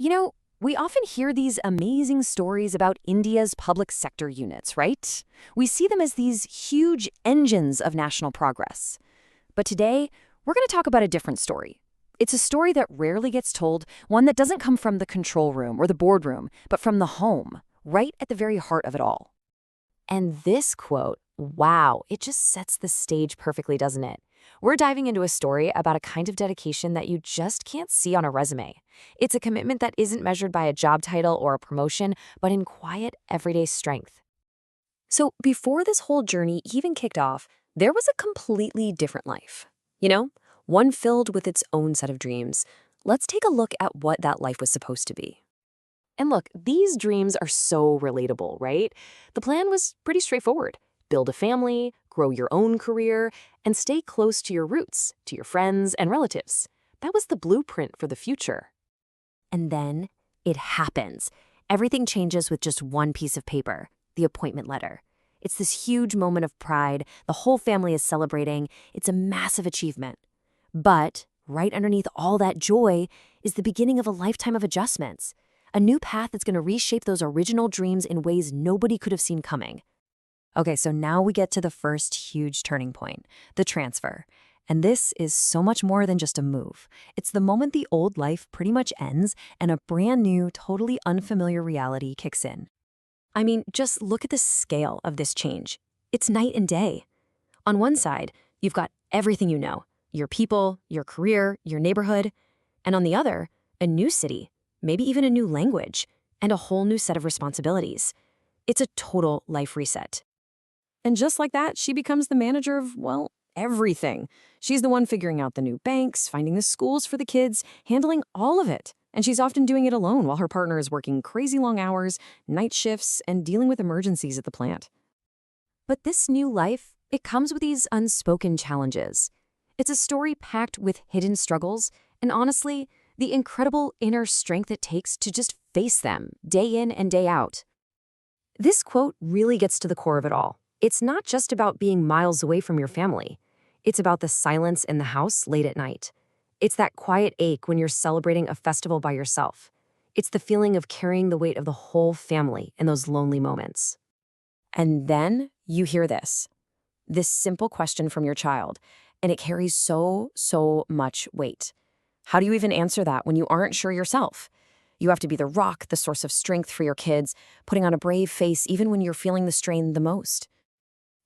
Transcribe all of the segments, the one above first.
You know, we often hear these amazing stories about India's public sector units, right? We see them as these huge engines of national progress. But today, we're going to talk about a different story. It's a story that rarely gets told, one that doesn't come from the control room or the boardroom, but from the home, right at the very heart of it all. And this quote, wow, it just sets the stage perfectly, doesn't it? We're diving into a story about a kind of dedication that you just can't see on a resume. It's a commitment that isn't measured by a job title or a promotion, but in quiet, everyday strength. So before this whole journey even kicked off, there was a completely different life. One filled with its own set of dreams. Let's take a look at what that life was supposed to be. And look, these dreams are so relatable, right? The plan was pretty straightforward. Build a family, grow your own career, and stay close to your roots, to your friends and relatives. That was the blueprint for the future. And then it happens. Everything changes with just one piece of paper, the appointment letter. It's this huge moment of pride. The whole family is celebrating. It's a massive achievement. But right underneath all that joy is the beginning of a lifetime of adjustments. A new path that's going to reshape those original dreams in ways nobody could have seen coming. Okay, so now we get to the first huge turning point, the transfer. And this is so much more than just a move. It's the moment the old life pretty much ends and a brand new, totally unfamiliar reality kicks in. I mean, just look at the scale of this change. It's night and day. On one side, you've got everything you know, your people, your career, your neighborhood. And on the other, a new city, maybe even a new language, and a whole new set of responsibilities. It's a total life reset. And just like that, she becomes the manager of, well, everything. She's the one figuring out the new banks, finding the schools for the kids, handling all of it. And she's often doing it alone while her partner is working crazy long hours, night shifts, and dealing with emergencies at the plant. But this new life, it comes with these unspoken challenges. It's a story packed with hidden struggles, and honestly, the incredible inner strength it takes to just face them, day in and day out. This quote really gets to the core of it all. It's not just about being miles away from your family. It's about the silence in the house late at night. It's that quiet ache when you're celebrating a festival by yourself. It's the feeling of carrying the weight of the whole family in those lonely moments. And then you hear this simple question from your child, and it carries so much weight. How do you even answer that when you aren't sure yourself? You have to be the rock, the source of strength for your kids, putting on a brave face even when you're feeling the strain the most.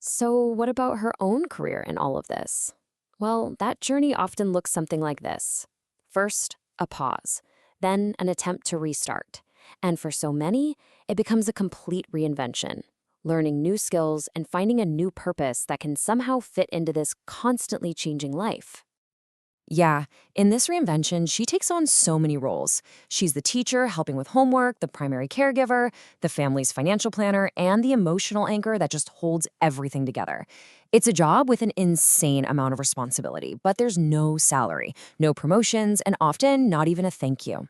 So what about her own career in all of this? Well, that journey often looks something like this. First, a pause, then an attempt to restart. And for so many, it becomes a complete reinvention, learning new skills and finding a new purpose that can somehow fit into this constantly changing life. Yeah, in this reinvention, she takes on so many roles. She's the teacher helping with homework, the primary caregiver, the family's financial planner, and the emotional anchor that just holds everything together. It's a job with an insane amount of responsibility, but there's no salary, no promotions, and often not even a thank you.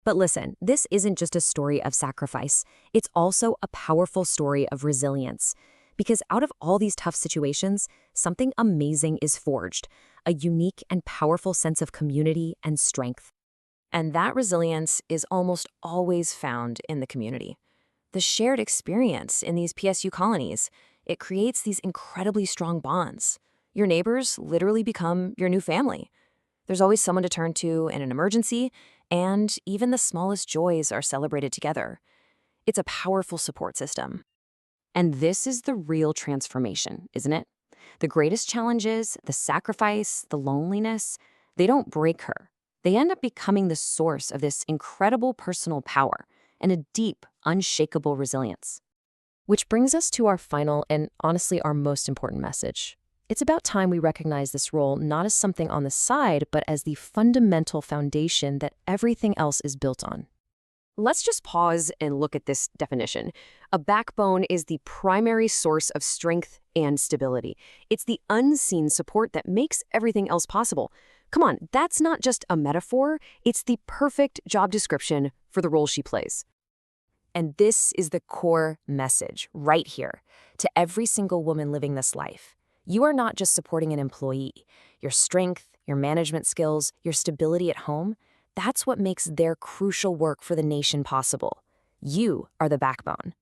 But listen, this isn't just a story of sacrifice. It's also a powerful story of resilience. Because out of all these tough situations, something amazing is forged, a unique and powerful sense of community and strength. And that resilience is almost always found in the community. The shared experience in these PSU colonies, it creates these incredibly strong bonds. Your neighbors literally become your new family. There's always someone to turn to in an emergency, and even the smallest joys are celebrated together. It's a powerful support system. And this is the real transformation, isn't it? The greatest challenges, the sacrifice, the loneliness, they don't break her. They end up becoming the source of this incredible personal power and a deep, unshakable resilience. Which brings us to our final and honestly our most important message. It's about time we recognize this role not as something on the side, but as the fundamental foundation that everything else is built on. Let's just pause and look at this definition. A backbone is the primary source of strength and stability. It's the unseen support that makes everything else possible. Come on, that's not just a metaphor. It's the perfect job description for the role she plays. And this is the core message right here to every single woman living this life. You are not just supporting an employee. Your strength, your management skills, your stability at home, That's what makes their crucial work for the nation possible. You are the backbone.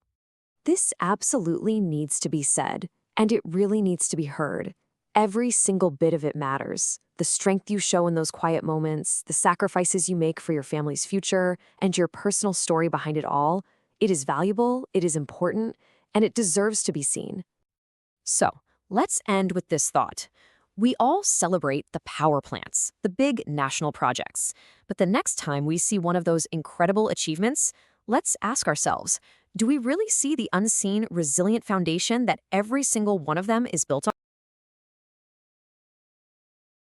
This absolutely needs to be said, and it really needs to be heard. Every single bit of it matters. The strength you show in those quiet moments, the sacrifices you make for your family's future, and your personal story behind it all, it is valuable, it is important, and it deserves to be seen. So, let's end with this thought. We all celebrate the power plants, the big national projects. But the next time we see one of those incredible achievements, let's ask ourselves, do we really see the unseen, resilient foundation that every single one of them is built on?